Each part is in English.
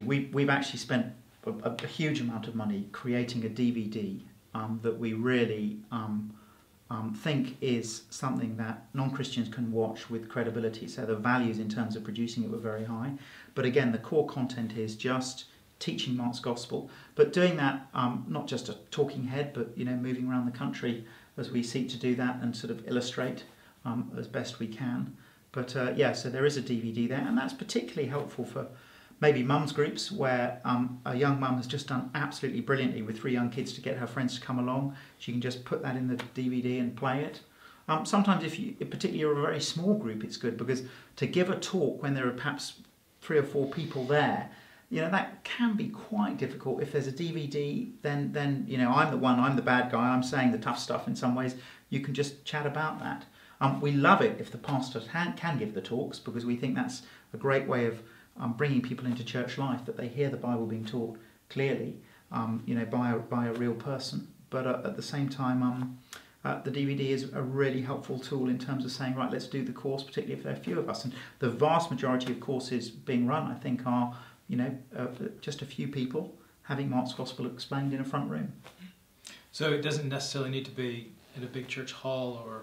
We've actually spent a huge amount of money creating a DVD that we really think is something that non-Christians can watch with credibility. So the values in terms of producing it were very high. But again, the core content is just teaching Mark's Gospel, but doing that not just a talking head, but moving around the country as we seek to do that and sort of illustrate as best we can. But yeah, so there is a DVD there, and that's particularly helpful for maybe mums groups where a young mum has just done absolutely brilliantly with 3 young kids to get her friends to come along. She can just put that in the DVD and play it. Sometimes particularly you're a very small group, it's good, because to give a talk when there are perhaps 3 or 4 people there, that can be quite difficult. If there's a DVD, then I'm the bad guy, I'm saying the tough stuff in some ways. You can just chat about that. We love it if the pastor can give the talks, because we think that's a great way of bringing people into church life, that they hear the Bible being taught clearly, by a real person. But at the same time, the DVD is a really helpful tool in terms of saying, right, let's do the course, particularly if there are few of us. And the vast majority of courses being run, I think, are just a few people having Mark's Gospel explained in a front room. So it doesn't necessarily need to be in a big church hall or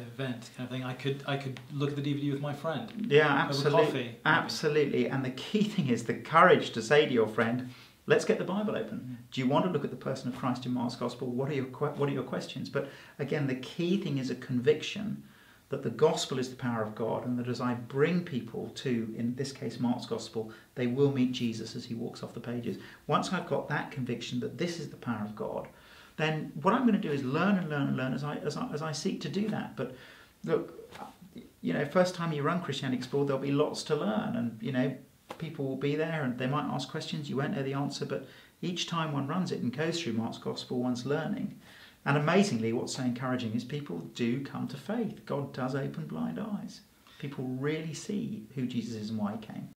event kind of thing. I could look at the DVD with my friend. Yeah, absolutely. Over coffee, absolutely. And the key thing is the courage to say to your friend, let's get the Bible open. Do you want to look at the person of Christ in Mark's Gospel? What are your questions? But again, the key thing is a conviction that the Gospel is the power of God, and that as I bring people to, in this case, Mark's Gospel, they will meet Jesus as he walks off the pages. Once I've got that conviction that this is the power of God, then what I'm going to do is learn and learn and learn as I seek to do that. But look, first time you run Christianity Explored, there'll be lots to learn, and people will be there and they might ask questions, you won't know the answer, but each time one runs it and goes through Mark's Gospel, one's learning. And amazingly, what's so encouraging is people do come to faith. God does open blind eyes. People really see who Jesus is and why he came.